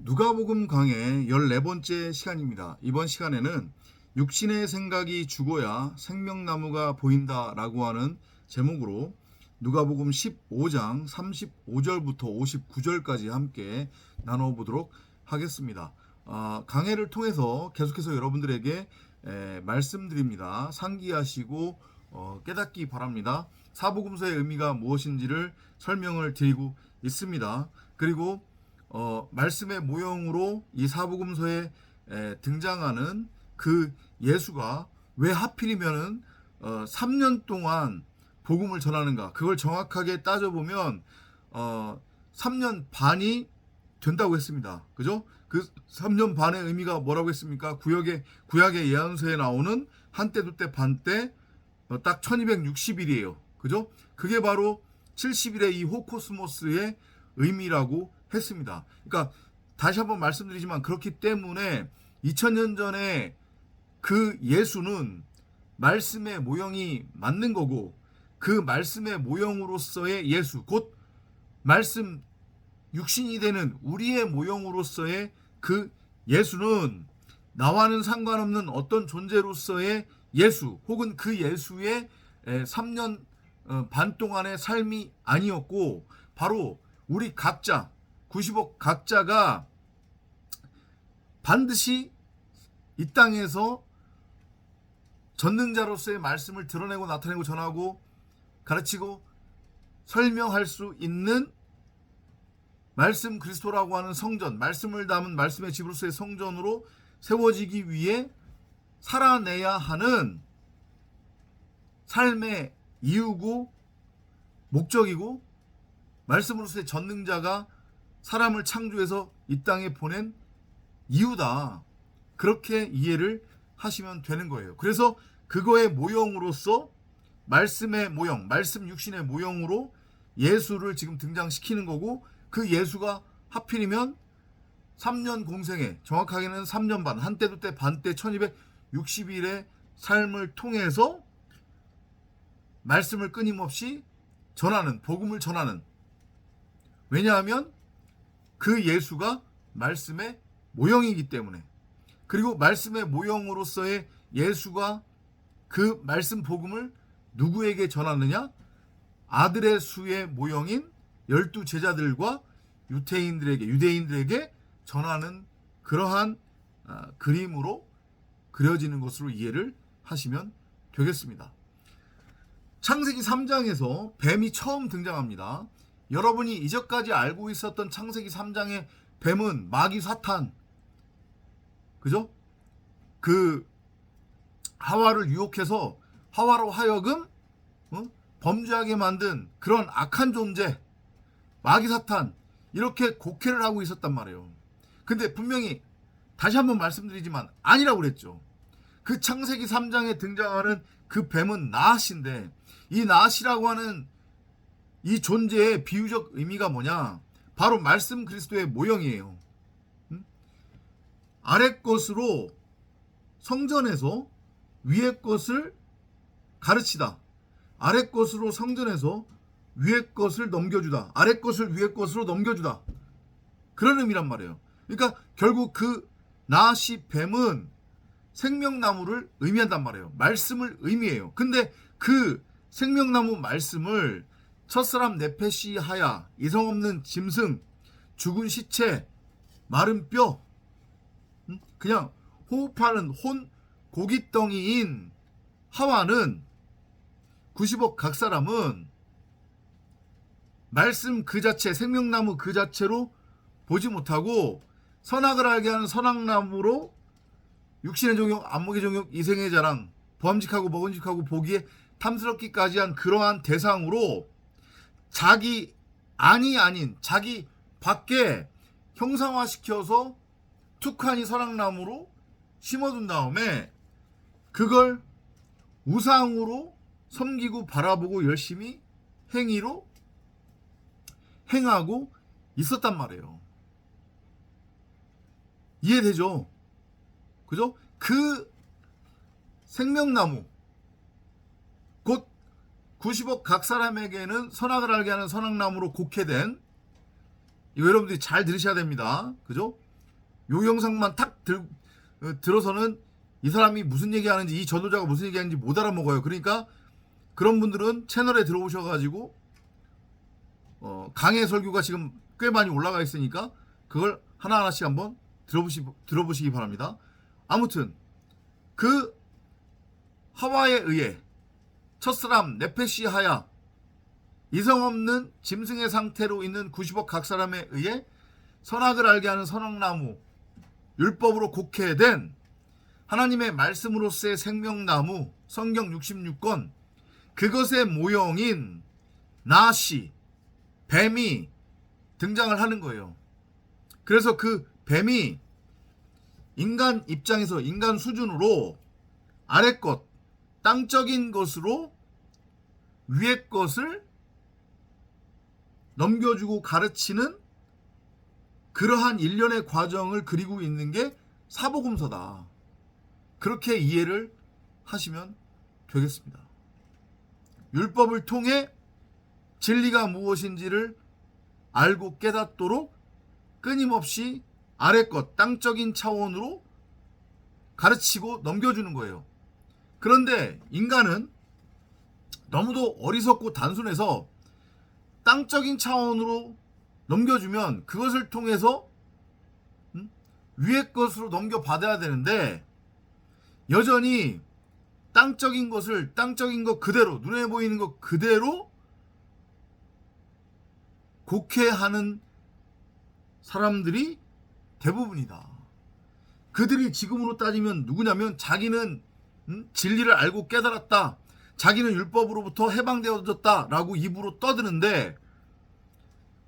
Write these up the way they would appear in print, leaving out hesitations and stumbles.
누가복음 강의 14번째 시간입니다. 이번 시간에는 육신의 생각이 죽어야 생명나무가 보인다라고 하는 제목으로 누가복음 15장 35절부터 59절까지 함께 나눠보도록 하겠습니다. 강해를 통해서 계속해서 여러분들에게 말씀드립니다. 상기하시고 깨닫기 바랍니다. 사복음서의 의미가 무엇인지를 설명을 드리고 있습니다. 그리고 말씀의 모형으로 이 사복음서에 등장하는 그 예수가 왜 하필이면은 3년 동안 복음을 전하는가, 그걸 정확하게 따져보면 3년 반이 된다고 했습니다. 그죠? 그 3년 반의 의미가 뭐라고 했습니까? 구약의 예언서에 나오는 한때, 두때, 반때 딱 1260일이에요. 그죠? 그게 바로 70일의 이 호코스모스의 의미라고 했습니다. 그러니까 다시 한번 말씀드리지만, 그렇기 때문에 2000년 전에 그 예수는 말씀의 모형이 맞는 거고, 그 말씀의 모형으로서의 예수, 곧 말씀 육신이 되는 우리의 모형으로서의 그 예수는 나와는 상관없는 어떤 존재로서의 예수, 혹은 그 예수의 3년 반 동안의 삶이 아니었고, 바로 우리 각자 90억 각자가 반드시 이 땅에서 전능자로서의 말씀을 드러내고 나타내고 전하고 가르치고 설명할 수 있는 말씀 그리스도라고 하는 성전, 말씀을 담은 말씀의 집으로서의 성전으로 세워지기 위해 살아내야 하는 삶의 이유고 목적이고, 말씀으로서의 전능자가 사람을 창조해서 이 땅에 보낸 이유다. 그렇게 이해를 하시면 되는 거예요. 그래서 그거의 모형으로서 말씀의 모형, 말씀 육신의 모형으로 예수를 지금 등장시키는 거고, 그 예수가 하필이면 3년 공생에, 정확하게는 3년 반, 한때 두때 반때 1260일의 삶을 통해서 말씀을 끊임없이 전하는, 복음을 전하는, 왜냐하면 그 예수가 말씀의 모형이기 때문에. 그리고 말씀의 모형으로서의 예수가 그 말씀 복음을 누구에게 전하느냐? 아들의 수의 모형인 12 제자들과 유대인들에게 전하는 그러한 그림으로 그려지는 것으로 이해를 하시면 되겠습니다. 창세기 3장에서 뱀이 처음 등장합니다. 여러분이 이전까지 알고 있었던 창세기 3장의 뱀은 마귀 사탄, 그죠? 그 하와를 유혹해서 하와로 하여금 범죄하게 만든 그런 악한 존재, 마귀 사탄, 이렇게 곡해를 하고 있었단 말이에요. 근데 분명히 다시 한번 말씀드리지만 아니라고 그랬죠. 그 창세기 3장에 등장하는 그 뱀은 나핫인데, 이 나핫이라고 하는 이 존재의 비유적 의미가 뭐냐? 바로 말씀 그리스도의 모형이에요. 아래 것으로 성전에서 위의 것을 가르치다. 아래 것으로 성전에서 위의 것을 넘겨주다. 아래 것을 위의 것으로 넘겨주다. 그런 의미란 말이에요. 그러니까 결국 그 나시 뱀은 생명나무를 의미한단 말이에요. 말씀을 의미해요. 근데 그 생명나무 말씀을 첫사람 네페시 하야, 이성 없는 짐승, 죽은 시체, 마른 뼈, 그냥 호흡하는 혼 고깃덩이인 하와는, 90억 각 사람은 말씀 그 자체, 생명나무 그 자체로 보지 못하고 선악을 알게 하는 선악나무로 육신의 종욕, 안목의 종욕, 이생의 자랑, 범직하고 먹은직하고 보기에 탐스럽기까지 한 그러한 대상으로 자기 안이 아닌 자기 밖에 형상화시켜서 툭하니 선악나무로 심어둔 다음에 그걸 우상으로 섬기고 바라보고 열심히 행위로 행하고 있었단 말이에요. 이해되죠? 그죠? 그 생명나무, 곧 90억 각 사람에게는 선악을 알게 하는 선악나무로 곡해된, 이거 여러분들이 잘 들으셔야 됩니다. 그죠? 요 영상만 들어서는 이 사람이 무슨 얘기하는지, 이 전도자가 무슨 얘기하는지 못 알아먹어요. 그러니까 그런 분들은 채널에 들어오셔가지고 강해 설교가 지금 꽤 많이 올라가 있으니까 그걸 하나하나씩 한번 들어보시기 바랍니다. 아무튼 그 하와에 의해 첫사람 네페시하야, 이성 없는 짐승의 상태로 있는 90억 각 사람에 의해 선악을 알게 하는 선악나무, 율법으로 곡해된 하나님의 말씀으로서의 생명나무 성경 66권, 그것의 모형인 나시, 뱀이 등장을 하는 거예요. 그래서 그 뱀이 인간 입장에서, 인간 수준으로 아래 것, 땅적인 것으로 위의 것을 넘겨주고 가르치는 그러한 일련의 과정을 그리고 있는 게 사복음서다. 그렇게 이해를 하시면 되겠습니다. 율법을 통해 진리가 무엇인지를 알고 깨닫도록 끊임없이 아래 것, 땅적인 차원으로 가르치고 넘겨주는 거예요. 그런데 인간은 너무도 어리석고 단순해서 땅적인 차원으로 넘겨주면 그것을 통해서 위의 것으로 넘겨받아야 되는데, 여전히 땅적인 것을, 땅적인 것 그대로, 눈에 보이는 것 그대로 곡해하는 사람들이 대부분이다. 그들이 지금으로 따지면 누구냐면, 자기는 진리를 알고 깨달았다, 자기는 율법으로부터 해방되어졌다 라고 입으로 떠드는데,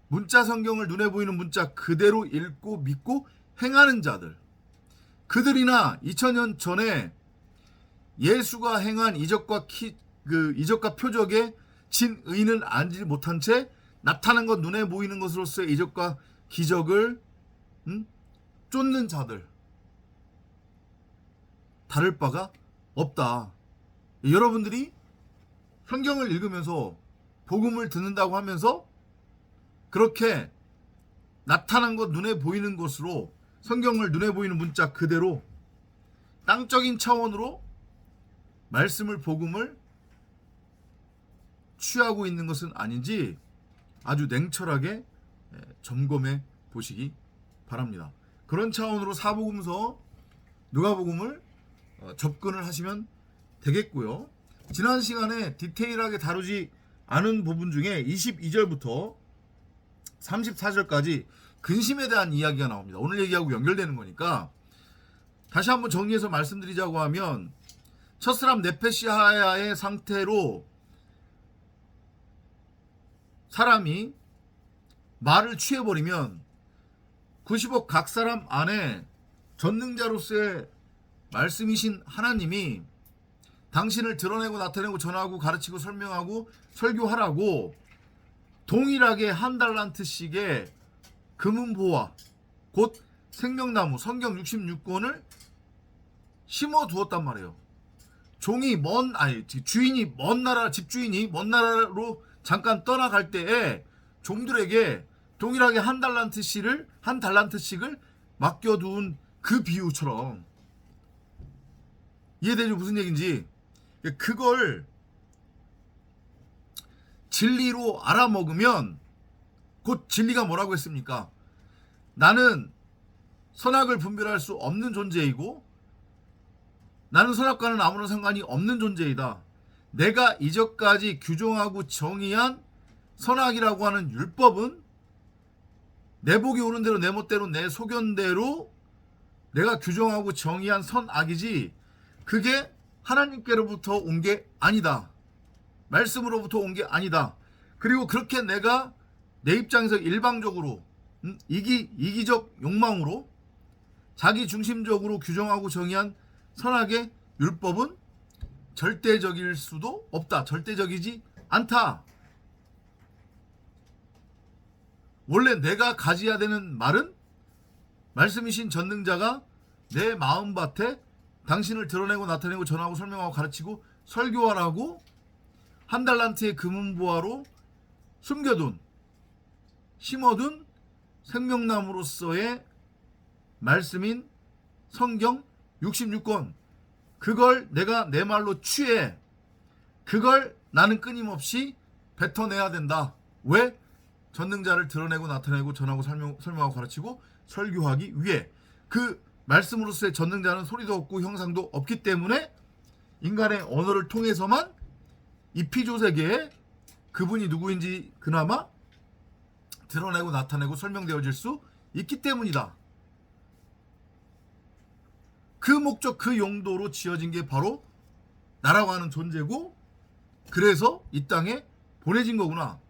문자 성경을 눈에 보이는 문자 그대로 읽고 믿고 행하는 자들, 그들이나 2000년 전에 예수가 행한 이적과 표적에 진의는 알지 못한 채 나타난 것, 눈에 보이는 것으로서의 이적과 기적을 쫓는 자들, 다를 바가 없다. 여러분들이 성경을 읽으면서 복음을 듣는다고 하면서 그렇게 나타난 것, 눈에 보이는 것으로 성경을 눈에 보이는 문자 그대로 땅적인 차원으로 말씀을, 복음을 취하고 있는 것은 아닌지 아주 냉철하게 점검해 보시기 바랍니다. 그런 차원으로 사복음서, 누가복음을 접근을 하시면 되겠고요. 지난 시간에 디테일하게 다루지 않은 부분 중에 22절부터 34절까지 근심에 대한 이야기가 나옵니다. 오늘 얘기하고 연결되는 거니까 다시 한번 정리해서 말씀드리자고 하면, 첫사람 네페시하야의 상태로 사람이 말을 취해버리면 90억 각 사람 안에 전능자로서의 말씀이신 하나님이 당신을 드러내고 나타내고 전하고 가르치고 설명하고 설교하라고 동일하게 한 달란트씩의 금은보화, 곧 생명나무 성경 66권을 심어 두었단 말이에요. 주인이 먼 나라, 집주인이 먼 나라로 잠깐 떠나갈 때에 종들에게 동일하게 한 달란트씩을 맡겨둔 그 비유처럼, 이해되죠? 무슨 얘기인지. 그걸 진리로 알아먹으면, 곧 진리가 뭐라고 했습니까? 나는 선악을 분별할 수 없는 존재이고 나는 선악과는 아무런 상관이 없는 존재이다. 내가 이전까지 규정하고 정의한 선악이라고 하는 율법은 내 복이 오는 대로, 내 멋대로, 내 소견대로 내가 규정하고 정의한 선악이지, 그게 하나님께로부터 온 게 아니다. 말씀으로부터 온 게 아니다. 그리고 그렇게 내가 내 입장에서 일방적으로 이기적 욕망으로 자기 중심적으로 규정하고 정의한 선악의 율법은 절대적일 수도 없다. 절대적이지 않다. 원래 내가 가져야 되는 말은 말씀이신 전능자가 내 마음밭에 당신을 드러내고 나타내고 전하고 설명하고 가르치고 설교하라고 한 달란트의 금은보화로 숨겨둔, 심어둔 생명나무로서의 말씀인 성경 66권, 그걸 내가 내 말로 취해 그걸 나는 끊임없이 뱉어내야 된다. 왜? 전능자를 드러내고 나타내고 전하고 설명하고 가르치고 설교하기 위해. 그 말씀으로서의 전능자는 소리도 없고 형상도 없기 때문에 인간의 언어를 통해서만 이 피조세계에 그분이 누구인지 그나마 드러내고 나타내고 설명되어질 수 있기 때문이다. 그 목적, 그 용도로 지어진 게 바로 나라고 하는 존재고, 그래서 이 땅에 보내진 거구나.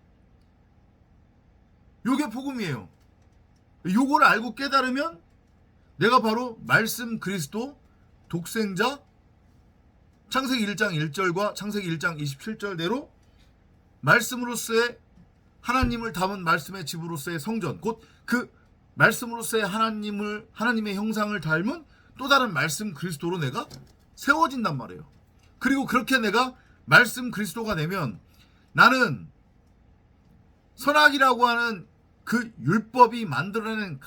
요게 복음이에요. 요걸 알고 깨달으면 내가 바로 말씀 그리스도 독생자, 창세기 1장 1절과 창세기 1장 27절대로 말씀으로서의 하나님을 담은 말씀의 집으로서의 성전, 곧 그 말씀으로서의 하나님의 형상을 닮은 또 다른 말씀 그리스도로 내가 세워진단 말이에요. 그리고 그렇게 내가 말씀 그리스도가 되면 나는 선악이라고 하는 그 율법이 만들어낸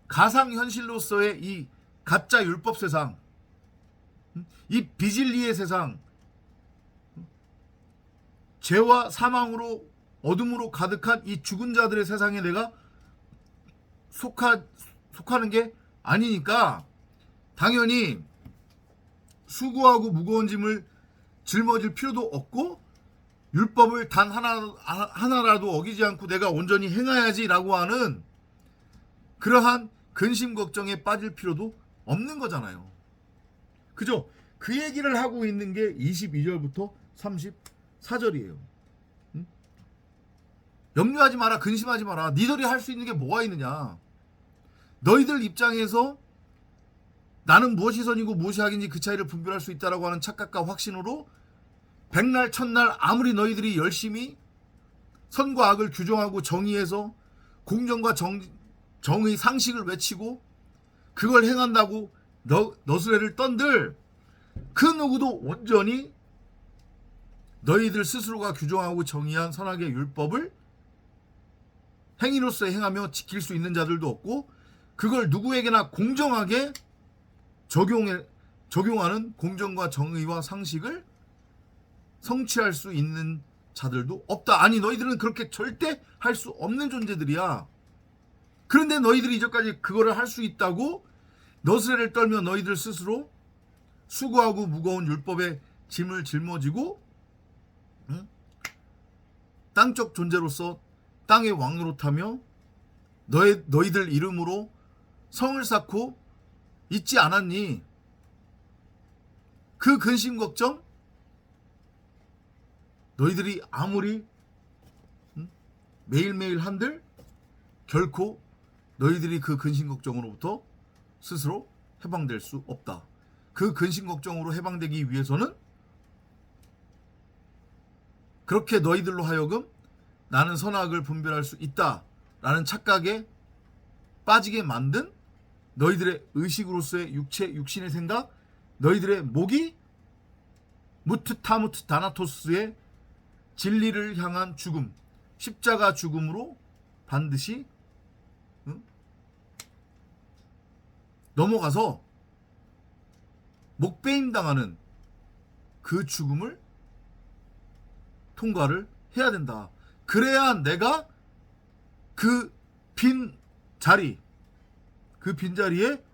가상현실로서의 이 가짜 율법 세상, 이 비진리의 세상, 죄와 사망으로 어둠으로 가득한 이 죽은 자들의 세상에 내가 속하는 게 아니니까 당연히 수고하고 무거운 짐을 짊어질 필요도 없고 율법을 단 하나라도 어기지 않고 내가 온전히 행해야지라고 하는 그러한 근심 걱정에 빠질 필요도 없는 거잖아요. 그죠? 그 얘기를 하고 있는 게 22절부터 34절이에요. 응? 염려하지 마라, 근심하지 마라. 니들이 할 수 있는 게 뭐가 있느냐. 너희들 입장에서 나는 무엇이 선이고 무엇이 악인지 그 차이를 분별할 수 있다라고 하는 착각과 확신으로 백날 첫날 아무리 너희들이 열심히 선과 악을 규정하고 정의해서 공정과 정의 상식을 외치고 그걸 행한다고 너스레를 떤들 그 누구도 온전히 너희들 스스로가 규정하고 정의한 선악의 율법을 행위로서 행하며 지킬 수 있는 자들도 없고 그걸 누구에게나 공정하게 적용하는 공정과 정의와 상식을 성취할 수 있는 자들도 없다. 아니 너희들은 그렇게 절대 할 수 없는 존재들이야. 그런데 너희들이 이제까지 그거를 할 수 있다고 너스레를 떨며 너희들 스스로 수고하고 무거운 율법의 짐을 짊어지고 땅적 존재로서 땅의 왕노릇하며 너희들 이름으로 성을 쌓고 있지 않았니? 그 근심 걱정 너희들이 아무리 매일매일 한들 결코 너희들이 그 근심 걱정으로부터 스스로 해방될 수 없다. 그 근심 걱정으로 해방되기 위해서는 그렇게 너희들로 하여금 나는 선악을 분별할 수 있다라는 착각에 빠지게 만든 너희들의 의식으로서의 육신의 생각, 너희들의 목이 무트타무트 다나토스의 진리를 향한 죽음, 십자가 죽음으로 반드시 넘어가서 목베임 당하는 그 죽음을 통과를 해야 된다. 그래야 내가 그 빈자리에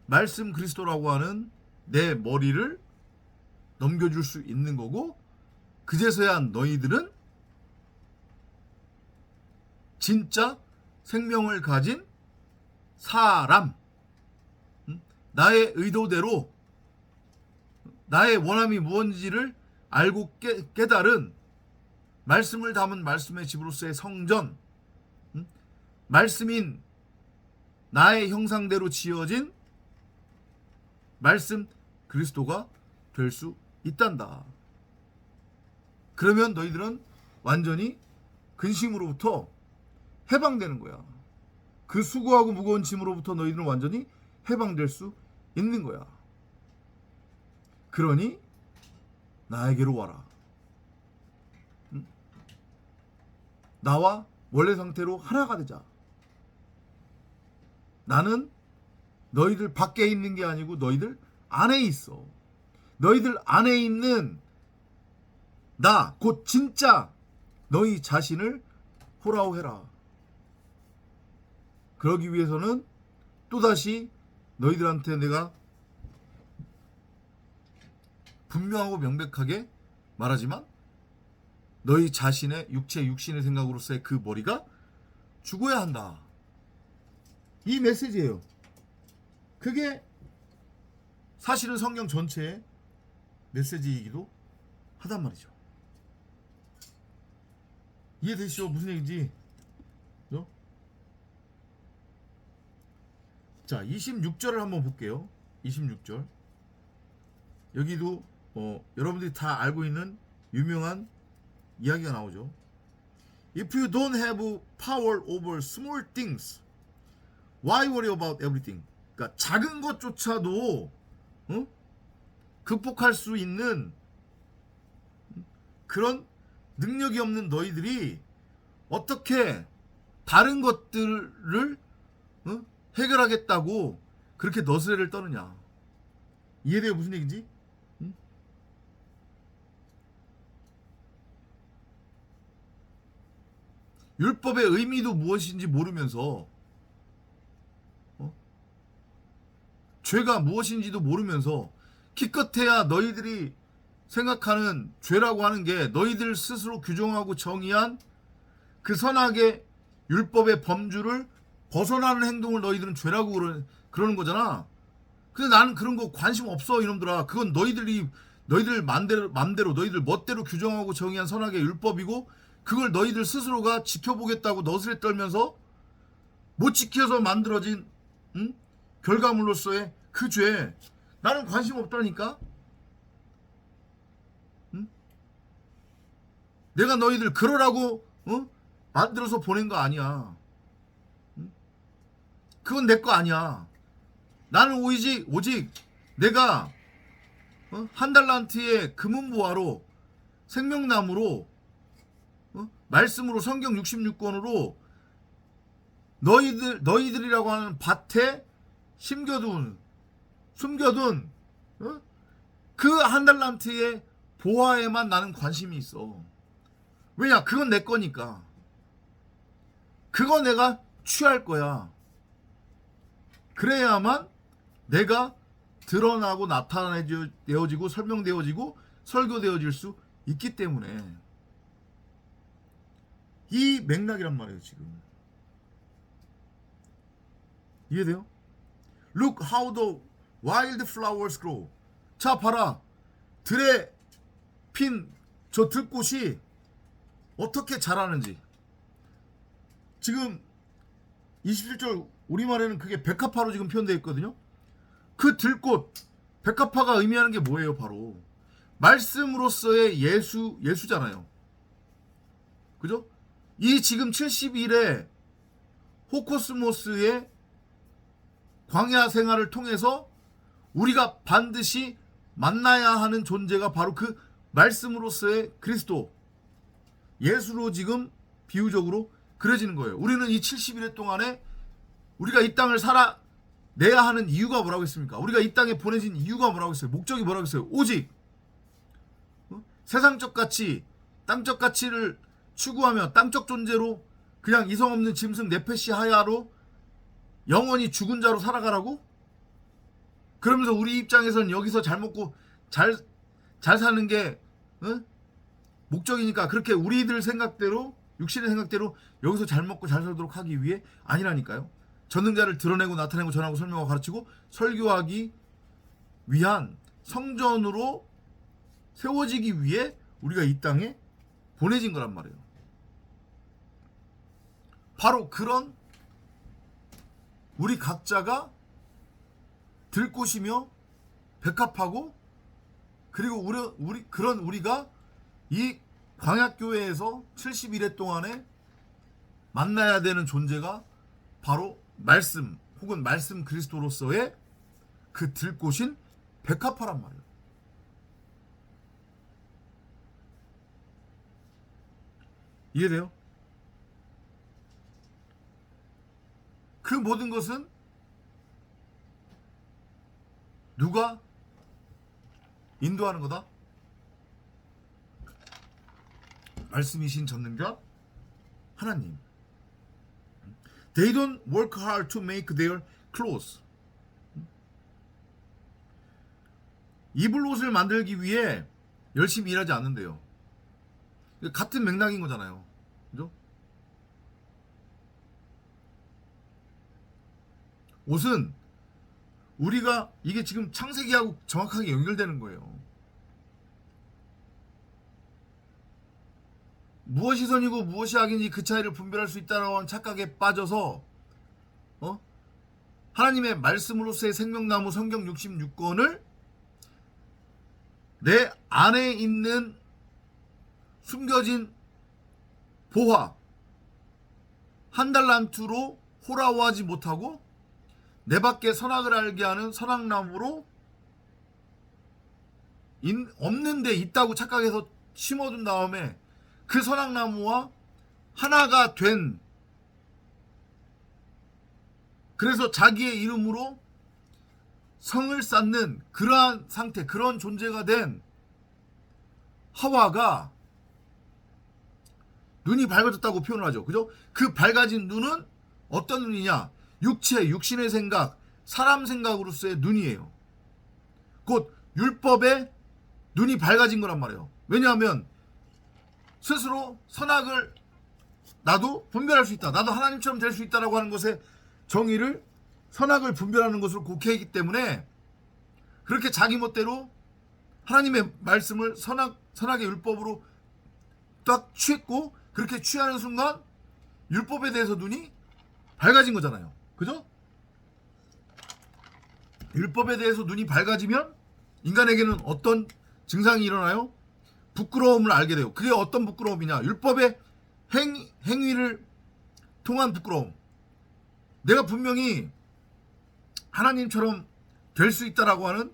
말씀 그리스도라고 하는 내 머리를 넘겨줄 수 있는 거고, 그제서야 너희들은 진짜 생명을 가진 사람, 나의 의도대로 나의 원함이 무엇인지를 알고 깨달은 말씀을 담은 말씀의 집으로서의 성전, 말씀인 나의 형상대로 지어진 말씀 그리스도가 될 수 있단다. 그러면 너희들은 완전히 근심으로부터 해방되는 거야. 그 수고하고 무거운 짐으로부터 너희들은 완전히 해방될 수 있는 거야. 그러니 나에게로 와라. 나와 원래 상태로 하나가 되자. 나는 너희들 밖에 있는 게 아니고 너희들 안에 있어. 너희들 안에 있는 나, 곧 진짜 너희 자신을 호라호해라. 그러기 위해서는 또다시 너희들한테 내가 분명하고 명백하게 말하지만 너희 자신의 육신의 생각으로서의 그 머리가 죽어야 한다. 이 메시지예요. 그게 사실은 성경 전체의 메시지이기도 하단 말이죠. 이해되시죠? 무슨 얘기인지? 그죠? 자, 26절을 한번 볼게요. 26절. 여기도 여러분들이 다 알고 있는 유명한 이야기가 나오죠. If you don't have power over small things, why worry about everything? 그러니까 작은 것조차도 극복할 수 있는 그런 능력이 없는 너희들이 어떻게 다른 것들을 해결하겠다고 그렇게 너스레를 떠느냐. 이해돼요? 무슨 얘기인지? 율법의 의미도 무엇인지 모르면서 죄가 무엇인지도 모르면서 기껏해야 너희들이 생각하는 죄라고 하는 게 너희들 스스로 규정하고 정의한 그 선악의 율법의 범주를 벗어나는 행동을 너희들은 죄라고 그러는 거잖아. 근데 나는 그런 거 관심 없어 이놈들아. 그건 너희들 맘대로 너희들 멋대로 규정하고 정의한 선악의 율법이고 그걸 너희들 스스로가 지켜보겠다고 너스레 떨면서 못 지켜서 만들어진 결과물로서의 그 죄 나는 관심 없다니까. 내가 너희들 그러라고 만들어서 보낸 거 아니야. 그건 내 거 아니야. 나는 오직 내가 한 달란트의 금은보화로 생명나무로 말씀으로 성경 66권으로 너희들이라고 하는 밭에 숨겨둔 그 한 달란트의 보화에만 나는 관심이 있어. 왜냐? 그건 내 거니까. 그거 내가 취할 거야. 그래야만 내가 드러나고 나타내어지고 설명되어지고 설교되어질 수 있기 때문에 이 맥락이란 말이에요. 지금 이해돼요? Look how the wild flowers grow. 자 봐라, 들에 핀 저 들꽃이 어떻게 자라는지. 지금 27절 우리말에는 그게 백합화로 지금 표현되어 있거든요. 그 들꽃 백합화가 의미하는 게 뭐예요? 바로 말씀으로서의 예수잖아요. 그죠? 이 지금 70일의 호코스모스의 광야 생활을 통해서 우리가 반드시 만나야 하는 존재가 바로 그 말씀으로서의 그리스도 예수로 지금 비유적으로 그려지는 거예요. 우리는 이 70일 동안에 우리가 이 땅을 살아내야 하는 이유가 뭐라고 했습니까? 우리가 이 땅에 보내진 이유가 뭐라고 했어요? 목적이 뭐라고 했어요? 오직 세상적 가치, 땅적 가치를 추구하며 땅적 존재로 그냥 이성 없는 짐승 네페시 하야로 영원히 죽은 자로 살아가라고? 그러면서 우리 입장에서는 여기서 잘 먹고 잘 사는 게 목적이니까 그렇게 우리들 생각대로 육신의 생각대로 여기서 잘 먹고 잘 살도록 하기 위해 아니라니까요. 전능자를 드러내고 나타내고 전하고 설명하고 가르치고 설교하기 위한 성전으로 세워지기 위해 우리가 이 땅에 보내진 거란 말이에요. 바로 그런 우리 각자가 들꽃이며 백합하고 그리고 우리가 이 광약교회에서 71회 동안에 만나야 되는 존재가 바로 말씀 혹은 말씀 그리스도로서의 그 들꽃인 백합화란 말이에요. 이해돼요? 그 모든 것은 누가 인도하는 거다? 말씀이신 전능자 하나님. They don't work hard to make their clothes. 입을 옷을 만들기 위해 열심히 일하지 않는데요. 같은 맥락인 거잖아요. 그죠? 옷은 우리가 이게 지금 창세기하고 정확하게 연결되는 거예요. 무엇이 선이고 무엇이 악인지 그 차이를 분별할 수 있다는 착각에 빠져서 하나님의 말씀으로서의 생명나무 성경 66권을 내 안에 있는 숨겨진 보화 한 달란트로 호라워하지 못하고 내 밖에 선악을 알게 하는 선악나무로 없는데 있다고 착각해서 심어둔 다음에 그 선악나무와 하나가 된, 그래서 자기의 이름으로 성을 쌓는 그러한 상태, 그런 존재가 된 하와가 눈이 밝아졌다고 표현을 하죠. 그죠? 그 밝아진 눈은 어떤 눈이냐? 육체, 육신의 생각, 사람 생각으로서의 눈이에요. 곧 율법의 눈이 밝아진 거란 말이에요. 왜냐하면 스스로 선악을 나도 분별할 수 있다, 나도 하나님처럼 될 수 있다라고 하는 것의 정의를, 선악을 분별하는 것으로 곡해했기 때문에 그렇게 자기 멋대로 하나님의 말씀을 선악의 율법으로 딱 취했고, 그렇게 취하는 순간 율법에 대해서 눈이 밝아진 거잖아요. 그죠? 율법에 대해서 눈이 밝아지면 인간에게는 어떤 증상이 일어나요? 부끄러움을 알게 돼요. 그게 어떤 부끄러움이냐? 율법의 행위를 통한 부끄러움. 내가 분명히 하나님처럼 될 수 있다라고 하는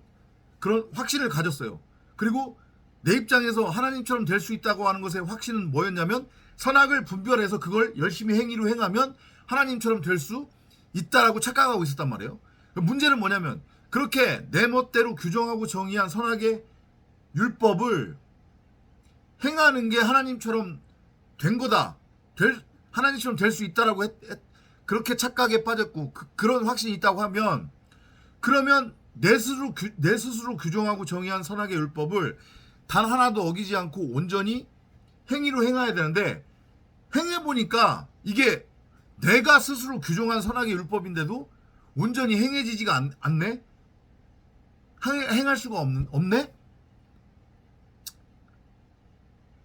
그런 확신을 가졌어요. 그리고 내 입장에서 하나님처럼 될 수 있다고 하는 것의 확신은 뭐였냐면, 선악을 분별해서 그걸 열심히 행위로 행하면 하나님처럼 될 수 있다라고 착각하고 있었단 말이에요. 문제는 뭐냐면, 그렇게 내 멋대로 규정하고 정의한 선악의 율법을 행하는 게 하나님처럼 된 거다, 하나님처럼 될 수 있다라고 그렇게 착각에 빠졌고, 그런 확신이 있다고 하면, 그러면 내 스스로 규정하고 정의한 선악의 율법을 단 하나도 어기지 않고 온전히 행위로 행해야 되는데, 행해보니까 이게 내가 스스로 규정한 선악의 율법인데도 온전히 행해지지가 않네? 행할 수가 없네?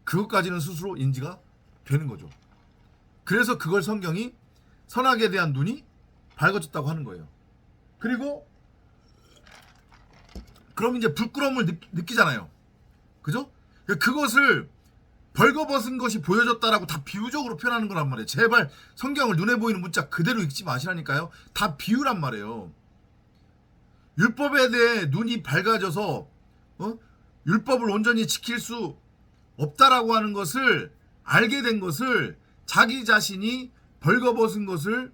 그것까지는 스스로 인지가 되는 거죠. 그래서 그걸 성경이 선악에 대한 눈이 밝아졌다고 하는 거예요. 그리고 그럼 이제 부끄러움을 느끼잖아요. 그죠? 그것을 벌거벗은 것이 보여졌다라고 다 비유적으로 표현하는 거란 말이에요. 제발 성경을 눈에 보이는 문자 그대로 읽지 마시라니까요. 다 비유란 말이에요. 율법에 대해 눈이 밝아져서 율법을 온전히 지킬 수 없다라고 하는 것을 알게 된 것을 자기 자신이 벌거벗은 것을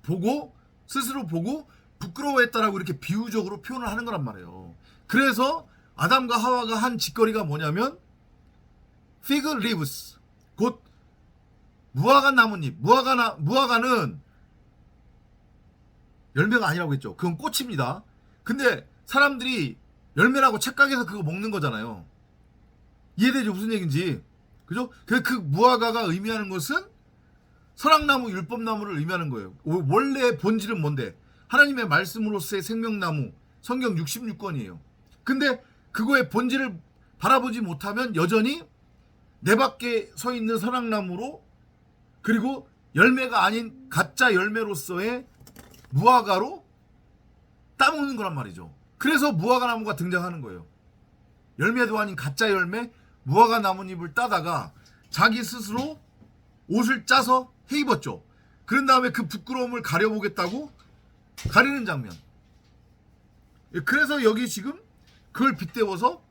보고, 스스로 보고 부끄러워했다라고 이렇게 비유적으로 표현을 하는 거란 말이에요. 그래서 아담과 하와가 한 짓거리가 뭐냐면 fig leaves, 곧 무화과 나뭇잎. 무화과는 열매가 아니라고 했죠. 그건 꽃입니다. 근데 사람들이 열매라고 착각해서 그거 먹는 거잖아요. 이해되죠? 무슨 얘기인지. 그죠? 그 무화과가 의미하는 것은 선악나무, 율법나무를 의미하는 거예요. 원래 본질은 뭔데? 하나님의 말씀으로서의 생명나무, 성경 66권이에요. 근데 그거의 본질을 바라보지 못하면 여전히 내 밖에 서 있는 선악나무로, 그리고 열매가 아닌 가짜 열매로서의 무화과로 따먹는 거란 말이죠. 그래서 무화과 나무가 등장하는 거예요. 열매도 아닌 가짜 열매, 무화과 나뭇잎을 따다가 자기 스스로 옷을 짜서 해 입었죠. 그런 다음에 그 부끄러움을 가려보겠다고 가리는 장면. 그래서 여기 지금 그걸 빗대어서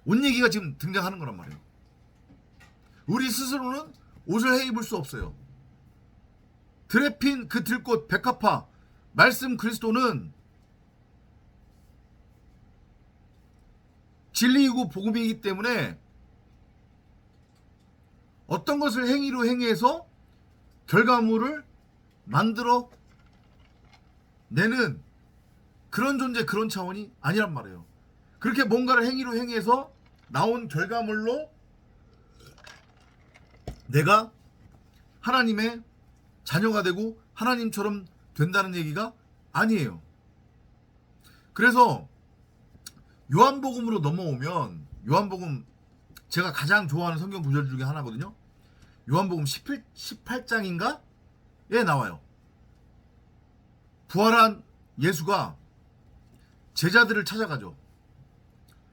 옷 얘기가 지금 등장하는 거란 말이에요. 우리 스스로는 옷을 해 입을 수 없어요. 들에 핀 그 들꽃 백합화, 말씀 그리스도는 진리이고 복음이기 때문에 어떤 것을 행위로 행해서 결과물을 만들어 내는 그런 존재, 그런 차원이 아니란 말이에요. 그렇게 뭔가를 행위로 행해서 나온 결과물로 내가 하나님의 자녀가 되고 하나님처럼 된다는 얘기가 아니에요. 그래서 요한복음으로 넘어오면, 요한복음 제가 가장 좋아하는 성경 구절 중에 하나거든요. 요한복음 18장인가? 에 나와요. 부활한 예수가 제자들을 찾아가죠.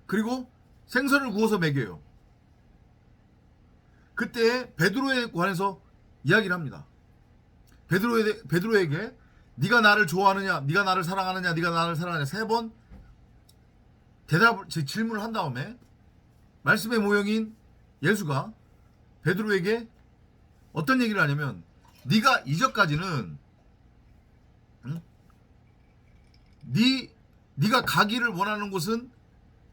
그리고 생선을 구워서 먹여요. 그때 베드로에 관해서 이야기를 합니다. 베드로에게 네가 나를 좋아하느냐, 네가 나를 사랑하느냐, 네가 나를 사랑하느냐 3번 질문을 한 다음에 말씀의 모형인 예수가 베드로에게 어떤 얘기를 하냐면, 네가 이전까지는 네가 가기를 원하는 곳은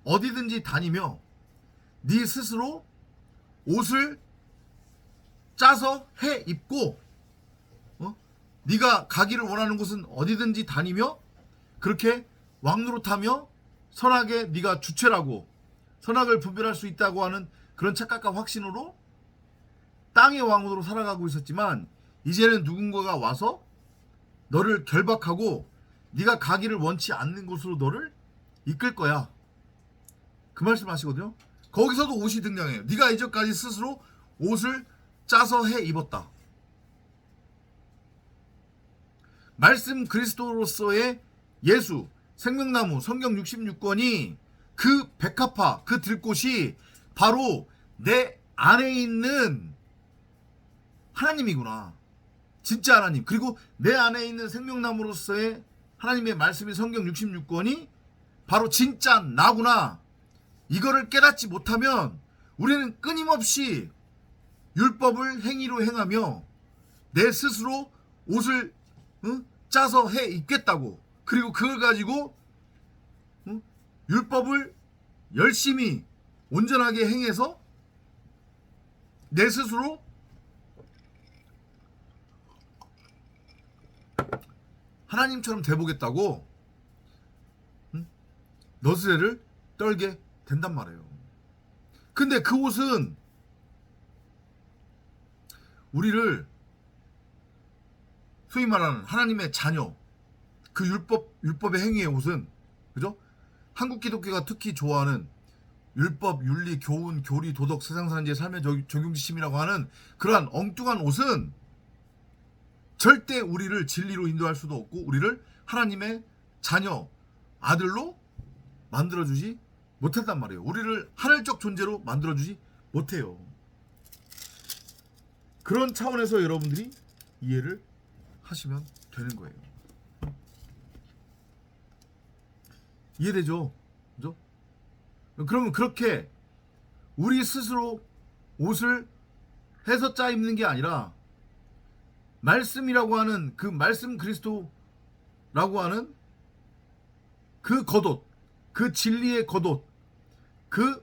어디든지 다니며 네 스스로 옷을 짜서 해 입고 네가 가기를 원하는 곳은 어디든지 다니며 그렇게 왕노릇하며 선악에 네가 주체라고 선악을 분별할 수 있다고 하는 그런 착각과 확신으로 땅의 왕으로 살아가고 있었지만, 이제는 누군가가 와서 너를 결박하고 네가 가기를 원치 않는 곳으로 너를 이끌 거야. 그 말씀 하시거든요. 거기서도 옷이 등장해요. 네가 이전까지 스스로 옷을 짜서 해 입었다. 말씀 그리스도로서의 예수, 생명나무, 성경 66권이 그 백합화, 그 들꽃이 바로 내 안에 있는 하나님이구나. 진짜 하나님. 그리고 내 안에 있는 생명나무로서의 하나님의 말씀인 성경 66권이 바로 진짜 나구나. 이거를 깨닫지 못하면 우리는 끊임없이 율법을 행위로 행하며 내 스스로 옷을 짜서 해 입겠다고, 그리고 그걸 가지고 율법을 열심히 온전하게 행해서 내 스스로 하나님처럼 돼보겠다고 너스레를 떨게 된단 말이에요. 근데 그 옷은 우리를 소위 말하는 하나님의 자녀, 그 율법의 행위의 옷은, 그죠? 한국 기독교가 특히 좋아하는 율법, 윤리, 교훈, 교리, 도덕, 세상사는지의 삶의 적용지심이라고 하는 그러한 엉뚱한 옷은 절대 우리를 진리로 인도할 수도 없고 우리를 하나님의 자녀, 아들로 만들어주지 못한단 말이에요. 우리를 하늘적 존재로 만들어주지 못해요. 그런 차원에서 여러분들이 이해를 하시면 되는 거예요. 이해되죠? 그죠? 그러면 그렇게 우리 스스로 옷을 해서 짜 입는 게 아니라 말씀이라고 하는 그 말씀 그리스도라고 하는 그 겉옷, 그 진리의 겉옷, 그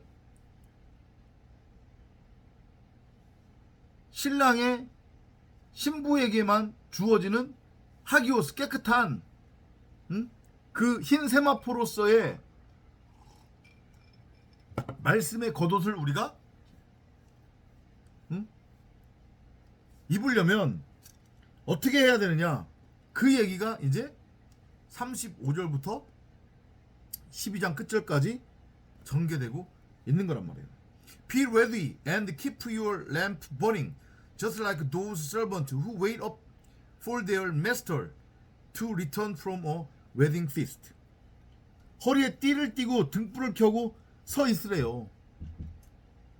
신랑의 신부에게만 주어지는 하기오스, 깨끗한 그 흰 세마포로서의 말씀의 겉옷을 우리가 입으려면 어떻게 해야 되느냐, 그 얘기가 이제 35절부터 12장 끝절까지 전개되고 있는 거란 말이에요. Be ready and keep your lamp burning, just like those servants who wait up for their master to return from a wedding feast. 허리에 띠를 띠고 등불을 켜고 서 있으래요.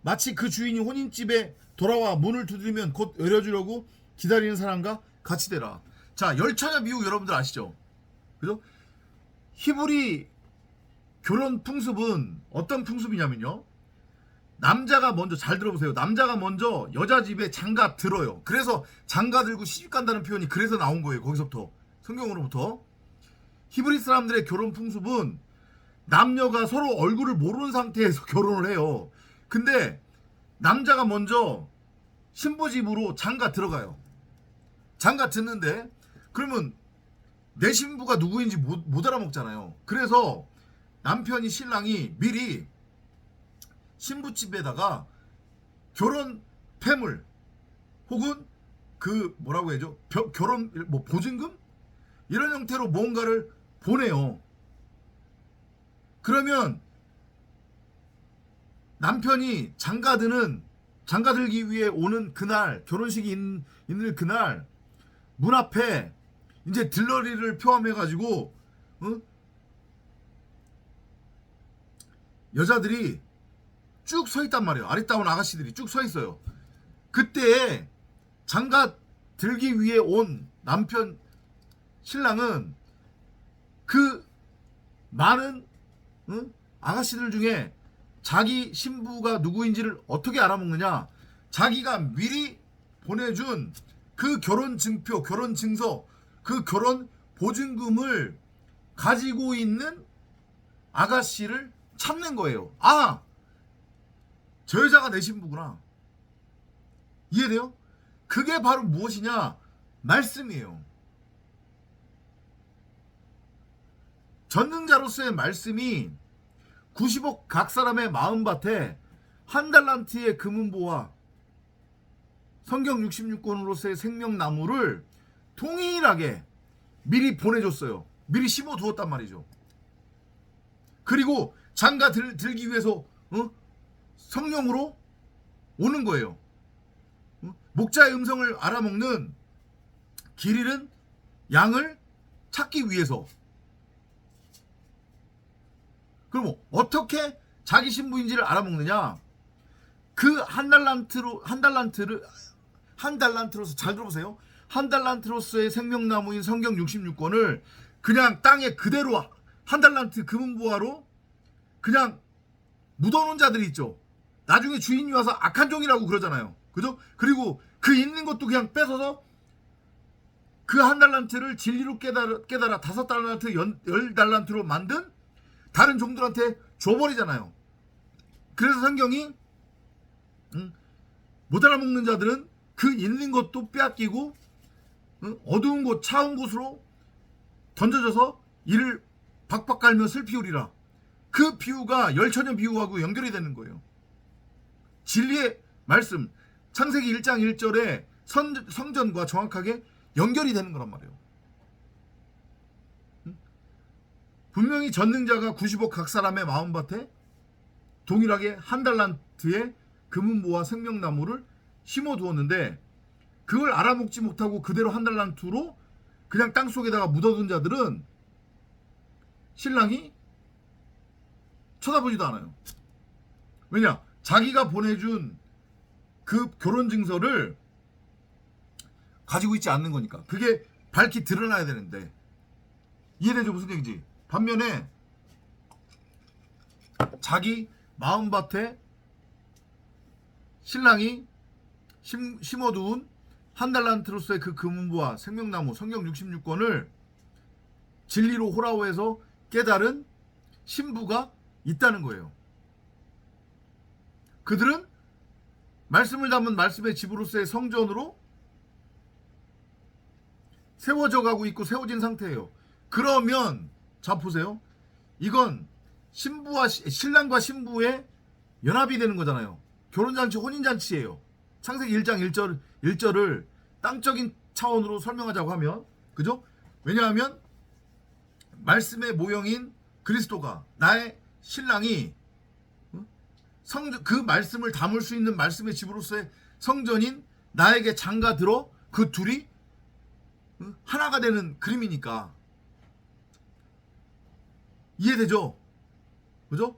마치 그 주인이 혼인집에 돌아와 문을 두드리면 곧 열어주려고 기다리는 사람과 같이 되라. 자, 열차녀 미국 여러분들 아시죠? 그죠? 히브리 결혼 풍습은 어떤 풍습이냐면요, 남자가 먼저, 잘 들어보세요, 남자가 먼저 여자 집에 장가 들어요. 그래서 장가 들고 시집 간다는 표현이 그래서 나온 거예요. 거기서부터, 성경으로부터. 히브리 사람들의 결혼 풍습은 남녀가 서로 얼굴을 모르는 상태에서 결혼을 해요. 근데 남자가 먼저 신부 집으로 장가 들어가요. 장가 듣는데 그러면 내 신부가 누구인지 못 알아먹잖아요. 그래서 남편이 신랑이 미리 신부집에다가 결혼 폐물 혹은 그 뭐라고 해야죠? 결혼 뭐 보증금 이런 형태로 뭔가를 보내요. 그러면 남편이 장가 들기 위해 오는 그날, 결혼식이 있는 그날 문 앞에 이제 들러리를 포함해 가지고 여자들이 쭉 서 있단 말이에요. 아리따운 아가씨들이 쭉 서 있어요. 그때 장가 들기 위해 온 남편 신랑은 그 많은 아가씨들 중에 자기 신부가 누구인지를 어떻게 알아먹느냐? 자기가 미리 보내준 그 결혼 증표, 결혼 증서, 그 결혼 보증금을 가지고 있는 아가씨를 찾는 거예요. 아, 저 여자가 내 신부구나. 이해돼요? 그게 바로 무엇이냐? 말씀이에요. 전능자로서의 말씀이 90억 각 사람의 마음밭에 한 달란트의 금은보와 성경 66권으로서의 생명나무를 동일하게 미리 보내줬어요. 미리 심어두었단 말이죠. 그리고 장가 들기 위해서 성령으로 오는 거예요. 목자의 음성을 알아먹는 길 잃은 양을 찾기 위해서. 그럼 어떻게 자기 신부인지를 알아먹느냐? 그 한 달란트로서 잘 들어보세요. 한 달란트로서의 생명나무인 성경 66권을 그냥 땅에 그대로 한 달란트 금은보화로 그냥 묻어놓은 자들이 있죠. 나중에 주인이 와서 악한 종이라고 그러잖아요. 그죠? 그리고 그 있는 것도 그냥 뺏어서 그 한 달란트를 진리로 깨달아 5달란트 10달란트로 만든 다른 종들한테 줘버리잖아요. 그래서 성경이 못 알아먹는 자들은 그 있는 것도 빼앗기고 어두운 곳 차운 곳으로 던져져서 이를 박박 갈며 슬피 울리라. 그 비유가 열처녀 비유하고 연결이 되는 거예요. 진리의 말씀 창세기 1장 1절에 성전과 정확하게 연결이 되는 거란 말이에요. 분명히 전능자가 90억 각 사람의 마음밭에 동일하게 한 달란트의 금은보와 생명나무를 심어두었는데 그걸 알아먹지 못하고 그대로 한 달란트로 그냥 땅속에다가 묻어둔 자들은 신랑이 쳐다보지도 않아요. 왜냐? 자기가 보내준 그 결혼증서를 가지고 있지 않는 거니까. 그게 밝히 드러나야 되는데. 이해되죠? 무슨 얘기인지. 반면에 자기 마음밭에 신랑이 심어두은 한 달란트로서의 그 금은보와 생명나무 성경 66권을 진리로 호라오에서 깨달은 신부가 있다는 거예요. 그들은 말씀을 담은 말씀의 집으로서의 성전으로 세워져 가고 있고 세워진 상태예요. 그러면 자 보세요. 이건 신랑과 신부의 연합이 되는 거잖아요. 결혼잔치, 혼인잔치예요. 창세기 1장 1절을 땅적인 차원으로 설명하자고 하면, 그죠? 왜냐하면 말씀의 모형인 그리스도가 나의 신랑이 그 말씀을 담을 수 있는 말씀의 집으로서의 성전인 나에게 장가 들어 그 둘이 하나가 되는 그림이니까. 이해되죠? 그죠?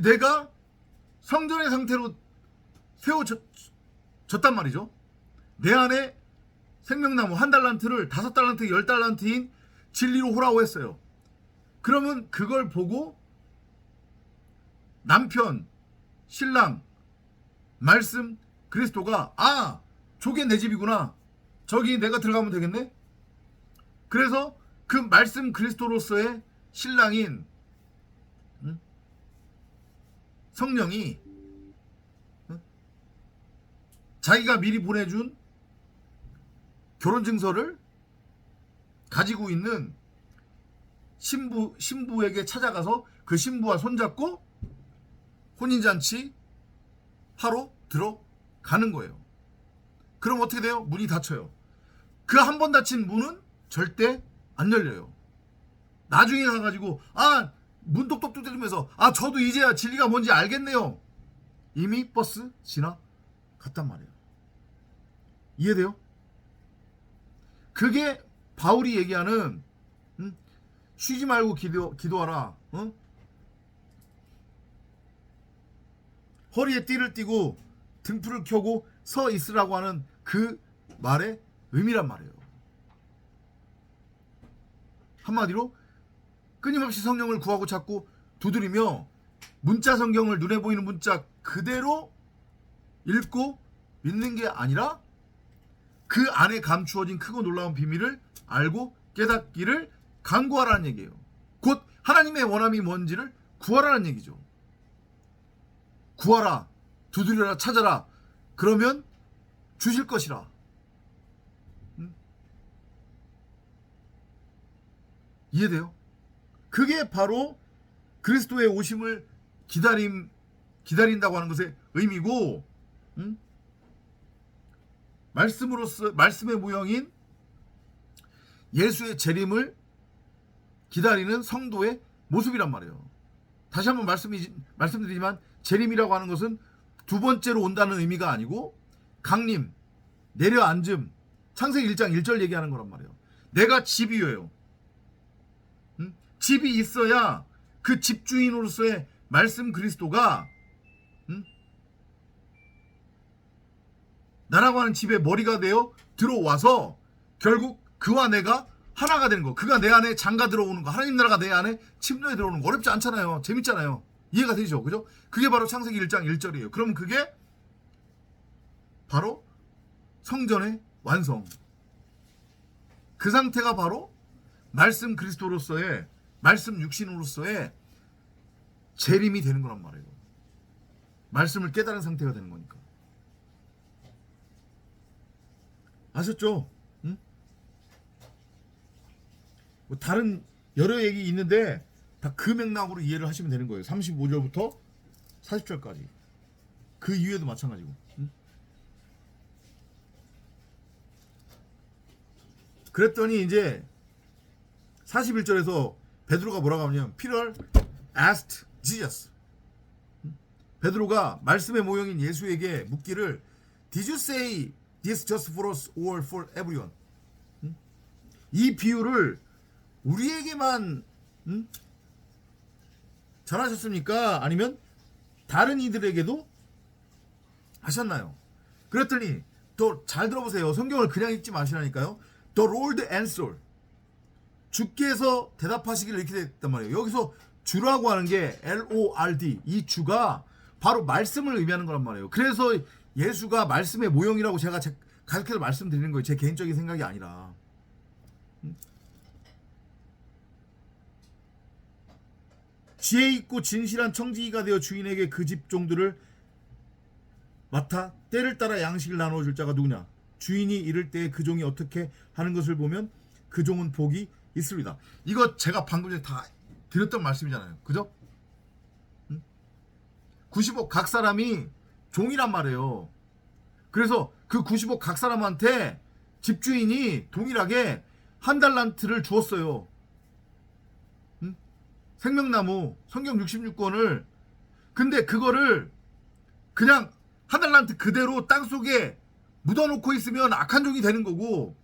내가 성전의 상태로 세워졌단 말이죠. 내 안에 생명나무 한 달란트를 5달란트 10달란트인 진리로 호라고 했어요. 그러면 그걸 보고 남편, 신랑, 말씀, 그리스도가 아, 저게 내 집이구나. 저기 내가 들어가면 되겠네. 그래서 그 말씀 그리스도로서의 신랑인 성령이 자기가 미리 보내준 결혼 증서를 가지고 있는 신부에게 찾아가서 그 신부와 손잡고 혼인잔치 하러 들어가는 거예요. 그럼 어떻게 돼요? 문이 닫혀요. 그 한 번 닫힌 문은 절대 안 열려요. 나중에 가가지고 문 똑똑 두드리면서 저도 이제야 진리가 뭔지 알겠네요. 이미 버스 지나갔단 말이에요. 이해돼요? 그게 바울이 얘기하는 쉬지 말고 기도하라. 허리에 띠를 띠고 등불을 켜고 서 있으라고 하는 그 말의 의미란 말이에요. 한마디로 끊임없이 성령을 구하고 찾고 두드리며 문자 성경을 눈에 보이는 문자 그대로 읽고 믿는 게 아니라 그 안에 감추어진 크고 놀라운 비밀을 알고 깨닫기를 간구하라는 얘기예요. 곧 하나님의 원함이 뭔지를 구하라는 얘기죠. 구하라, 두드려라, 찾아라. 그러면 주실 것이라. 이해돼요? 그게 바로 그리스도의 오심을 기다린다고 하는 것의 의미고, 말씀의 모형인 예수의 재림을 기다리는 성도의 모습이란 말이에요. 다시 한번 말씀드리지만 재림이라고 하는 것은 두 번째로 온다는 의미가 아니고 강림, 내려앉음, 창세기 1장 1절 얘기하는 거란 말이에요. 내가 집이에요. 집이 있어야 그 집주인으로서의 말씀 그리스도가 나라고 하는 집의 머리가 되어 들어와서 결국 그와 내가 하나가 되는 거. 그가 내 안에 장가 들어오는 거. 하나님 나라가 내 안에 침노에 들어오는 거. 어렵지 않잖아요. 재밌잖아요. 이해가 되죠? 그죠? 그게 바로 창세기 1장 1절이에요. 그럼 그게 바로 성전의 완성. 그 상태가 바로 말씀 그리스도로서의 말씀 육신으로서의 재림이 되는 거란 말이에요. 말씀을 깨달은 상태가 되는 거니까. 아셨죠? 응? 뭐 다른 여러 얘기 있는데 다 그 맥락으로 이해를 하시면 되는 거예요. 35절부터 40절까지. 그 이후에도 마찬가지고. 응? 그랬더니 이제 41절에서 베드로가 뭐라고 하냐면 Peter asked Jesus. 베드로가 말씀의 모형인 예수에게 묻기를 Did you say this just for us or for everyone? 이 비유를 우리에게만 전하셨습니까? 아니면 다른 이들에게도 하셨나요? 그랬더니 또 잘 들어보세요. 성경을 그냥 읽지 마시라니까요. The Lord answered. 주께서 대답하시기를 이렇게 됐단 말이에요. 여기서 주라고 하는 게 Lord, 이 주가 바로 말씀을 의미하는 거란 말이에요. 그래서 예수가 말씀의 모형이라고 제가 가르쳐서 말씀드리는 거예요. 제 개인적인 생각이 아니라. 지혜 있고 진실한 청지기가 되어 주인에게 그 집 종들을 맡아 때를 따라 양식을 나누어 줄 자가 누구냐? 주인이 이를 때에 그 종이 어떻게 하는 것을 보면 그 종은 복이 있습니다. 이거 제가 방금 전에 다 드렸던 말씀이잖아요. 그죠? 90억 각 사람이 종이란 말이에요. 그래서 그 90억 각 사람한테 집주인이 동일하게 한 달란트를 주었어요. 생명나무 성경 66권을. 근데 그거를 그냥 한 달란트 그대로 땅속에 묻어놓고 있으면 악한 종이 되는 거고,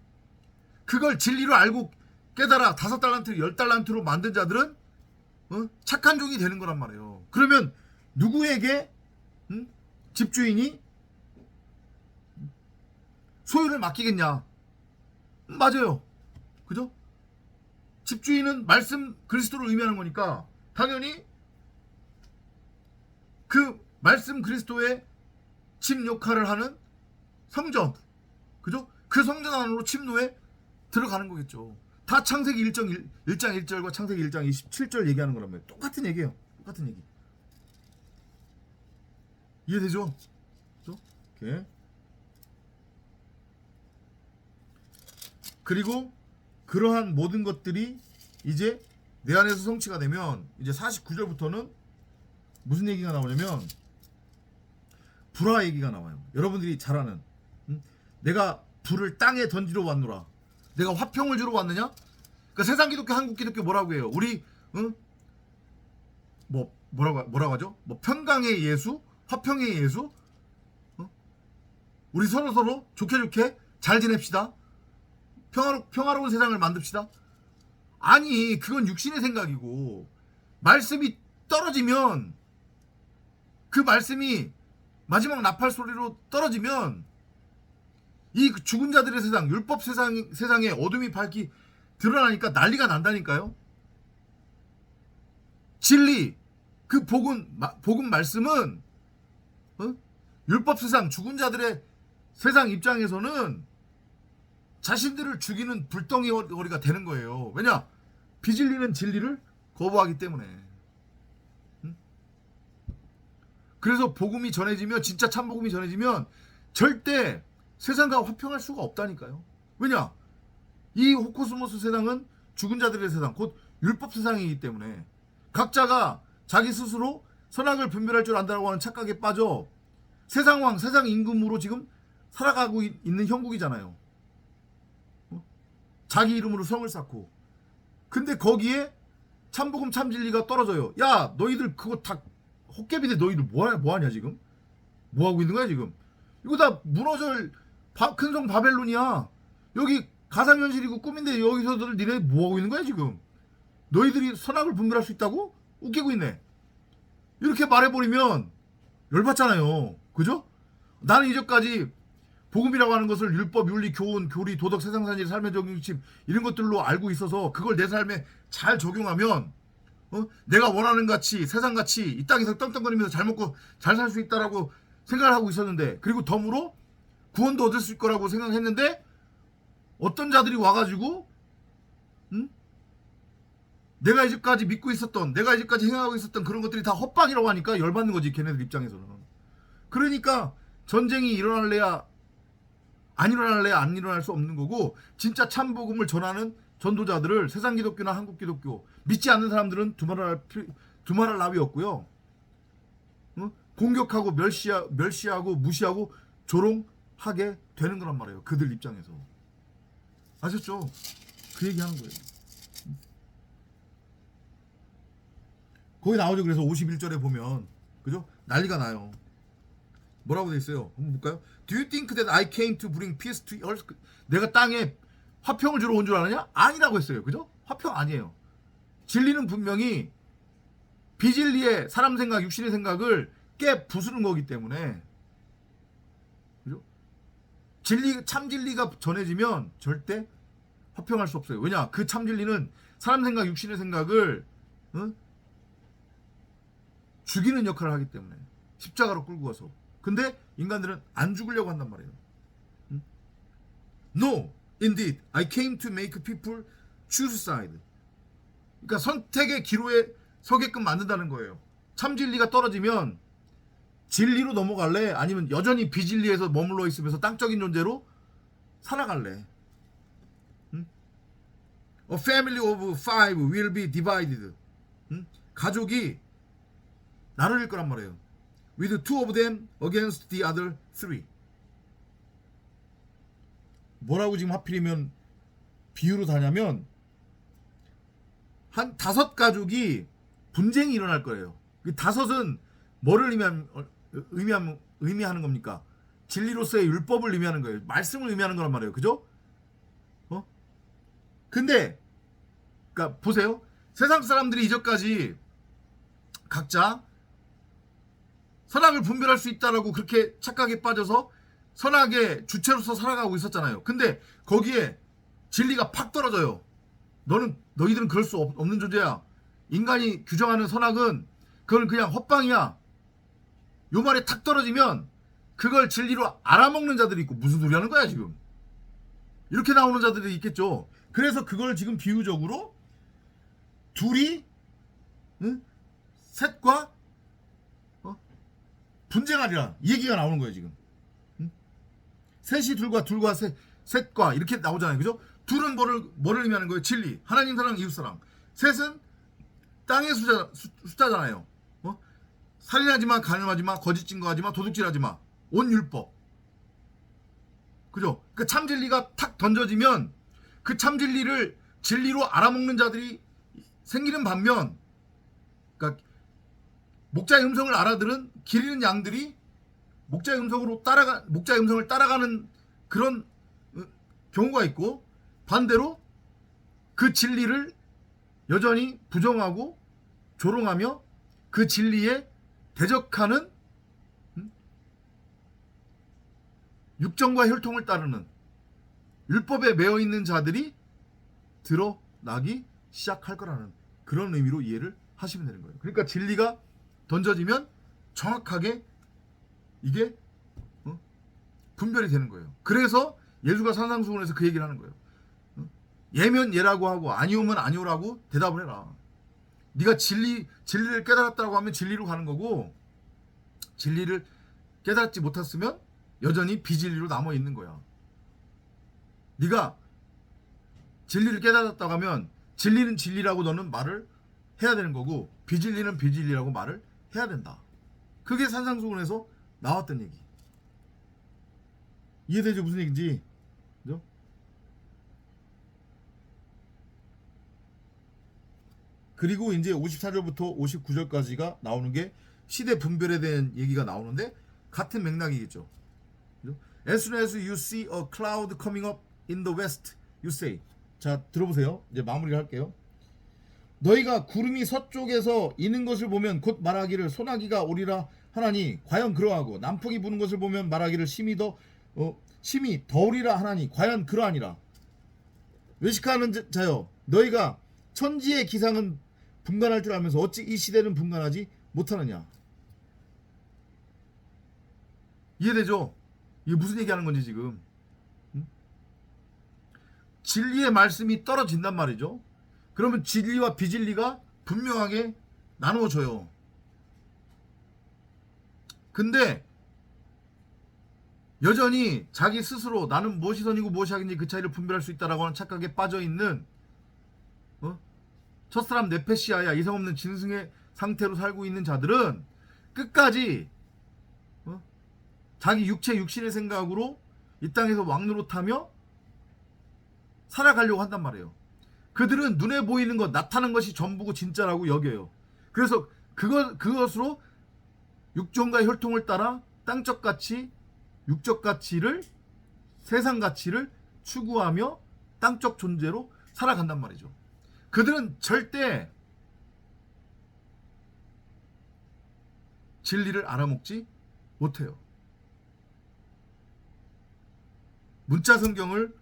그걸 진리로 알고 깨달아 5달란트 10달란트로 만든 자들은 착한 종이 되는 거란 말이에요. 그러면 누구에게 집주인이 소유를 맡기겠냐? 맞아요. 그죠? 집주인은 말씀 그리스도를 의미하는 거니까 당연히 그 말씀 그리스도의 집 역할을 하는 성전, 그죠? 그 성전 안으로 침노에 들어가는 거겠죠. 다 창세기 1장 1절과 창세기 1장 27절 얘기하는 거란 말이에요. 똑같은 얘기예요. 똑같은 얘기. 이해되죠? 그죠? 이렇게. 그리고 그러한 모든 것들이 이제 내 안에서 성취가 되면 이제 49절부터는 무슨 얘기가 나오냐면 불화 얘기가 나와요. 여러분들이 잘 아는 내가 불을 땅에 던지러 왔노라. 내가 화평을 주러 왔느냐? 그러니까 세상 기독교, 한국 기독교 뭐라고 해요? 우리 뭐라고 하죠? 뭐 평강의 예수, 화평의 예수, 우리 서로 좋게 잘 지냅시다. 평화로운 세상을 만듭시다. 아니, 그건 육신의 생각이고 말씀이 떨어지면 그 말씀이 마지막 나팔 소리로 떨어지면 이 죽은 자들의 세상, 율법 세상에 어둠이 밝히 드러나니까 난리가 난다니까요. 진리, 그 복음 말씀은 율법 세상, 죽은 자들의 세상 입장에서는 자신들을 죽이는 불덩이거리가 되는 거예요. 왜냐? 비진리는 진리를 거부하기 때문에. 그래서 복음이 전해지면, 진짜 참 복음이 전해지면 절대 세상과 화평할 수가 없다니까요. 왜냐? 이 호코스모스 세상은 죽은 자들의 세상, 곧 율법 세상이기 때문에 각자가 자기 스스로 선악을 분별할 줄 안다고 하는 착각에 빠져 세상 왕, 세상 임금으로 지금 살아가고 있는 형국이잖아요. 자기 이름으로 성을 쌓고. 근데 거기에 참복음 참진리가 떨어져요. 야, 너희들 그거 다 헛개비인데 너희들 뭐하냐 지금? 뭐하고 있는 거야 지금? 이거 다 무너질 큰성 바벨론이야. 여기 가상현실이고 꿈인데 여기서들 니네 뭐하고 있는 거야 지금? 너희들이 선악을 분별할 수 있다고? 웃기고 있네. 이렇게 말해버리면 열받잖아요. 그죠? 나는 이제까지 복음이라고 하는 것을 율법, 윤리, 교훈, 교리, 도덕, 세상산일, 삶의 적용심 이런 것들로 알고 있어서 그걸 내 삶에 잘 적용하면 내가 원하는 가치, 세상 가치 이 땅에서 떵떵거리면서 잘 먹고 잘 살 수 있다라고 생각을 하고 있었는데, 그리고 덤으로 구원도 얻을 수 있을 거라고 생각했는데 어떤 자들이 와가지고 내가 이제까지 믿고 있었던, 내가 이제까지 행하고 있었던 그런 것들이 다 헛방이라고 하니까 열받는 거지, 걔네들 입장에서는. 그러니까 전쟁이 일어날래야 안 일어날래야 안 일어날 수 없는 거고, 진짜 참복음을 전하는 전도자들을 세상 기독교나 한국 기독교 믿지 않는 사람들은 두말할 나위 없고요. 공격하고 멸시하고 무시하고 조롱하게 되는 거란 말이에요. 그들 입장에서. 아셨죠? 그 얘기하는 거예요. 거기 나오죠. 그래서 51절에 보면, 그죠? 난리가 나요. 뭐라고 돼 있어요? 한번 볼까요? Do you think that I came to bring peace to earth? 내가 땅에 화평을 주러 온 줄 아느냐? 아니라고 했어요. 그죠? 화평 아니에요. 진리는 분명히 비진리의 사람 생각, 육신의 생각을 깨 부수는 거기 때문에, 그죠? 참 진리가 전해지면 절대 화평할 수 없어요. 왜냐? 그 참 진리는 사람 생각, 육신의 생각을 죽이는 역할을 하기 때문에, 십자가로 끌고 가서. 근데 인간들은 안 죽으려고 한단 말이에요. No, indeed, I came to make people choose side. 그러니까 선택의 기로에 서게끔 만든다는 거예요. 참 진리가 떨어지면 진리로 넘어갈래? 아니면 여전히 비진리에서 머물러 있으면서 땅적인 존재로 살아갈래? A family of five will be divided. 가족이 나눠질 거란 말이에요. With two of them against the other three. 뭐라고 지금 하필이면 비유로 다냐면, 한 5가족이 분쟁이 일어날 거예요. 그 5은 뭐를 의미하는 겁니까? 진리로서의 율법을 의미하는 거예요. 말씀을 의미하는 거란 말이에요. 그죠? 근데 그러니까 보세요. 세상 사람들이 이전까지 각자 선악을 분별할 수 있다라고 그렇게 착각에 빠져서 선악의 주체로서 살아가고 있었잖아요. 근데 거기에 진리가 팍 떨어져요. 너희들은 그럴 수 없는 존재야. 인간이 규정하는 선악은 그건 그냥 헛방이야. 요 말에 탁 떨어지면 그걸 진리로 알아먹는 자들이 있고, 무슨 소리 하는 거야 지금. 이렇게 나오는 자들이 있겠죠. 그래서 그걸 지금 비유적으로 둘이 셋과 분쟁하리라 이 얘기가 나오는 거예요 지금. 응? 셋이 둘과 셋과 이렇게 나오잖아요. 그죠? 둘은 뭐를 의미하는 거예요? 진리, 하나님 사랑, 이웃 사랑. 셋은 땅의 숫자잖아요. 살인하지 마, 간음하지 마, 거짓 증거하지 마, 도둑질하지 마. 온 율법. 그죠? 그 참진리가 탁 던져지면 그 참진리를 진리로 알아먹는 자들이 생기는 반면, 그러니까 목자의 음성을 알아들은 길 잃은 양들이 목자의 음성을 따라가는 그런 경우가 있고, 반대로 그 진리를 여전히 부정하고 조롱하며 그 진리에 대적하는 육정과 혈통을 따르는 율법에 매여 있는 자들이 드러나기 시작할 거라는 그런 의미로 이해를 하시면 되는 거예요. 그러니까 진리가 던져지면 정확하게 이게 분별이 되는 거예요. 그래서 예수가 산상수훈에서 그 얘기를 하는 거예요. 예면 예라고 하고 아니오면 아니오라고 대답을 해라. 네가 진리를 깨달았다고 하면 진리로 가는 거고, 진리를 깨닫지 못했으면 여전히 비진리로 남아 있는 거야. 네가 진리를 깨달았다고 하면 진리는 진리라고 너는 말을 해야 되는 거고, 비진리는 비진리라고 말을 해야 된다. 그게 산상수훈에서 나왔던 얘기. 이해되죠? 무슨 얘기인지? 그죠? 그리고 이제 54절부터 59절까지가 나오는 게 시대 분별에 대한 얘기가 나오는데 같은 맥락이겠죠. 그죠? As soon as you see a cloud coming up in the west, you say. 자, 들어보세요. 이제 마무리를 할게요. 너희가 구름이 서쪽에서 이는 것을 보면 곧 말하기를 소나기가 오리라 하나니 과연 그러하고 남풍이 부는 것을 보면 말하기를 심히 더우리라 하나니 과연 그러하니라. 외식하는 자여, 너희가 천지의 기상은 분간할 줄 알면서 어찌 이 시대는 분간하지 못하느냐. 이해되죠? 이게 무슨 얘기하는 건지 지금. 진리의 말씀이 떨어진단 말이죠. 그러면 진리와 비진리가 분명하게 나누어져요. 근데 여전히 자기 스스로 나는 무엇이 선이고 무엇이 악인지 그 차이를 분별할 수 있다라고 하는 착각에 빠져있는 첫사람 네페시아야 이성 없는 진승의 상태로 살고 있는 자들은 끝까지 자기 육신의 생각으로 이 땅에서 왕노릇하며 살아가려고 한단 말이에요. 그들은 눈에 보이는 것, 나타나는 것이 전부고 진짜라고 여겨요. 그래서 그것으로 육정과 혈통을 따라 땅적 가치, 육적 가치를, 세상 가치를 추구하며 땅적 존재로 살아간단 말이죠. 그들은 절대 진리를 알아먹지 못해요. 문자 성경을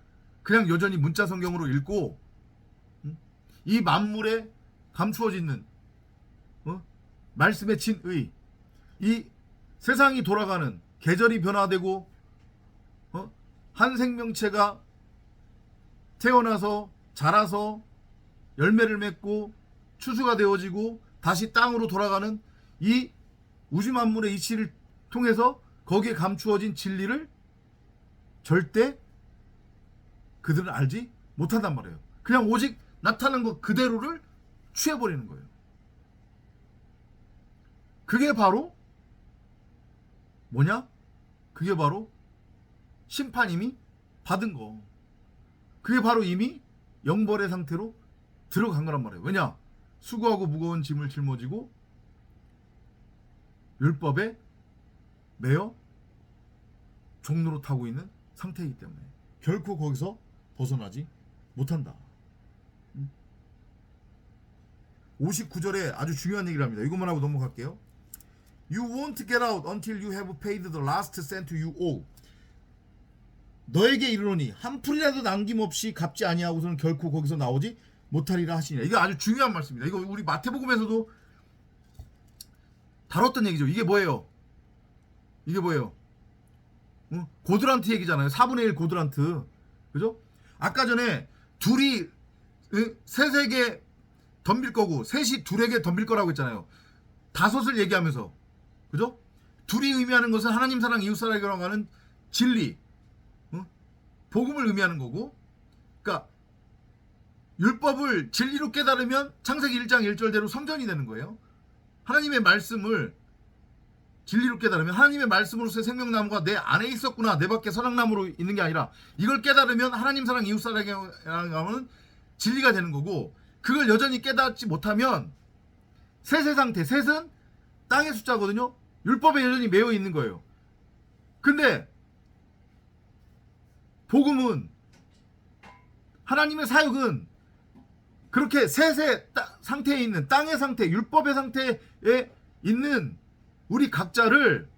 그냥 여전히 문자 성경으로 읽고 이 만물에 감추어지는 말씀의 진의, 이 세상이 돌아가는 계절이 변화되고 한 생명체가 태어나서 자라서 열매를 맺고 추수가 되어지고 다시 땅으로 돌아가는 이 우주 만물의 이치를 통해서 거기에 감추어진 진리를 절대 그들은 알지 못한단 말이에요. 그냥 오직 나타나는 것 그대로를 취해버리는 거예요. 그게 바로 뭐냐? 그게 바로 심판 이미 받은 거. 그게 바로 이미 영벌의 상태로 들어간 거란 말이에요. 왜냐? 수고하고 무거운 짐을 짊어지고 율법에 매여 종로로 타고 있는 상태이기 때문에 결코 거기서 벗어나지 못한다. 59절에 아주 중요한 얘기를 합니다. 이것만 하고 넘어갈게요. You won't get out until you have paid the last cent you owe. 너에게 이르노니 한 풀이라도 남김없이 갚지 아니하고서는 결코 거기서 나오지 못하리라 하시니라. 이거 아주 중요한 말씀입니다. 이거 우리 마태복음에서도 다뤘던 얘기죠. 이게 뭐예요? 이게 뭐예요? 고드란트 얘기잖아요. 4분의 1 고드란트. 그죠? 아까 전에 둘이 셋에게 덤빌 거고 셋이 둘에게 덤빌 거라고 했잖아요. 5을 얘기하면서. 그죠? 둘이 의미하는 것은 하나님 사랑 이웃 사랑이라고 하는 진리, 복음을 의미하는 거고, 그러니까 율법을 진리로 깨달으면 창세기 1장 1절대로 성전이 되는 거예요. 하나님의 말씀을 진리로 깨달으면 하나님의 말씀으로서의 생명나무가 내 안에 있었구나, 내 밖에 선악나무로 있는 게 아니라 이걸 깨달으면 하나님 사랑 이웃 사랑이라고 하는 진리가 되는 거고, 그걸 여전히 깨닫지 못하면 셋의 상태, 셋은 땅의 숫자거든요. 율법에 여전히 매여 있는 거예요. 근데 복음은, 하나님의 사역은 그렇게 셋의 상태에 있는, 땅의 상태, 율법의 상태에 있는 우리 각자를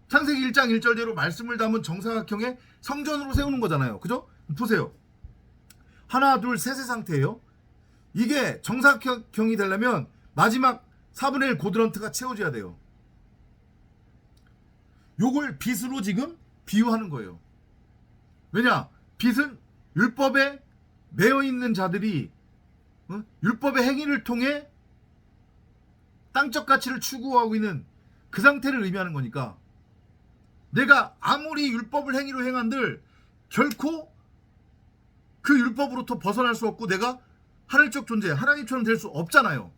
창세기 1장 1절대로 말씀을 담은 정사각형의 성전으로 세우는 거잖아요. 그죠? 보세요. 하나, 둘, 셋의 상태예요. 이게 정사각형이 되려면 마지막 4분의 1 고드런트가 채워져야 돼요. 요걸 빛으로 지금 비유하는 거예요. 왜냐? 빛은 율법에 매여있는 자들이 율법의 행위를 통해 땅적 가치를 추구하고 있는 그 상태를 의미하는 거니까, 내가 아무리 율법을 행위로 행한들 결코 그 율법으로부터 벗어날 수 없고 내가 하늘적 존재, 하나님처럼 될 수 없잖아요.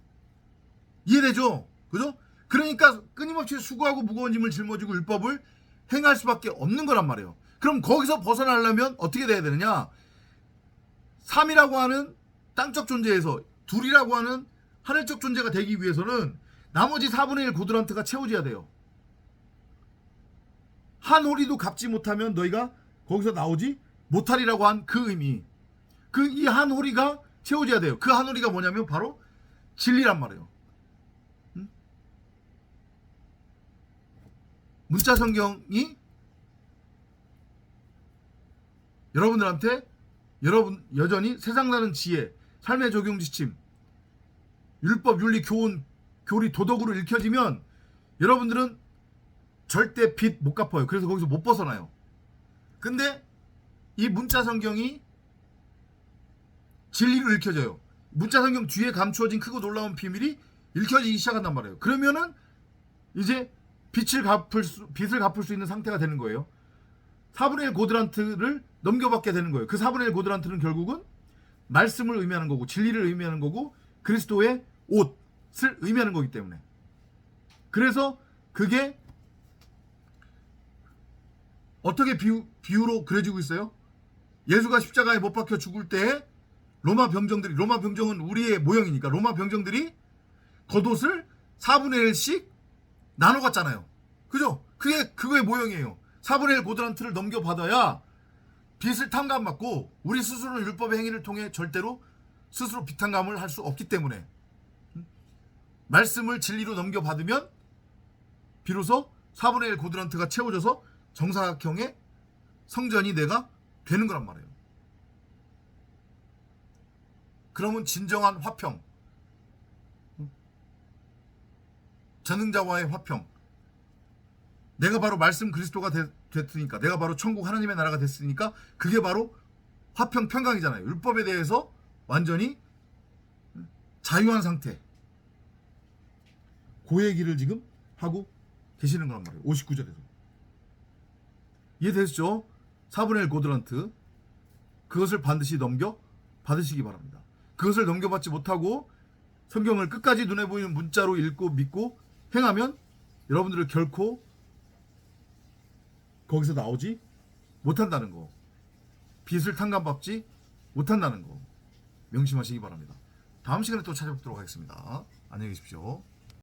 이해되죠? 그죠? 그러니까 끊임없이 수고하고 무거운 짐을 짊어지고 율법을 행할 수밖에 없는 거란 말이에요. 그럼 거기서 벗어나려면 어떻게 돼야 되느냐? 3이라고 하는 땅적 존재에서 둘이라고 하는 하늘적 존재가 되기 위해서는 나머지 4분의 1 고드런트가 채워져야 돼요. 한 호리도 갚지 못하면 너희가 거기서 나오지 못하리라고 한 그 의미, 그 이 한 호리가 채워져야 돼요. 그 한 호리가 뭐냐면 바로 진리란 말이에요. 문자 성경이 여러분들한테 여전히 세상 나는 지혜, 삶의 적용 지침, 율법, 윤리, 교훈, 교리, 도덕으로 읽혀지면 여러분들은 절대 빚 못 갚아요. 그래서 거기서 못 벗어나요. 근데 이 문자 성경이 진리로 읽혀져요. 문자 성경 뒤에 감추어진 크고 놀라운 비밀이 읽혀지기 시작한단 말이에요. 그러면은 이제 빚을 갚을 수 있는 상태가 되는 거예요. 4분의 1 고드란트를 넘겨받게 되는 거예요. 그 4분의 1 고드란트는 결국은 말씀을 의미하는 거고, 진리를 의미하는 거고, 그리스도의 옷을 의미하는 거기 때문에. 그래서 그게 어떻게 비유로 그려지고 있어요? 예수가 십자가에 못 박혀 죽을 때에 로마 병정은 우리의 모형이니까 로마 병정들이 겉옷을 4분의 1씩 나눠 갔잖아요. 그죠? 그게 그거의 모형이에요. 4분의 1 고드란트를 넘겨받아야 빚을 탕감받고, 우리 스스로는 율법의 행위를 통해 절대로 스스로 빚 탕감을 할 수 없기 때문에 말씀을 진리로 넘겨받으면 비로소 4분의 1 고드란트가 채워져서 정사각형의 성전이 내가 되는 거란 말이에요. 그러면 진정한 화평, 전능자와의 화평, 내가 바로 말씀 그리스도가 됐으니까, 내가 바로 천국 하나님의 나라가 됐으니까 그게 바로 화평, 평강이잖아요. 율법에 대해서 완전히 자유한 상태, 그 얘기를 지금 하고 계시는 거란 말이에요. 59절에서. 이해되시죠? 4분의 1 고드란트, 그것을 반드시 넘겨 받으시기 바랍니다. 그것을 넘겨받지 못하고 성경을 끝까지 눈에 보이는 문자로 읽고 믿고 행하면 여러분들을 결코 거기서 나오지 못한다는 거, 빚을 탕감받지 못한다는 거 명심하시기 바랍니다. 다음 시간에 또 찾아뵙도록 하겠습니다. 안녕히 계십시오.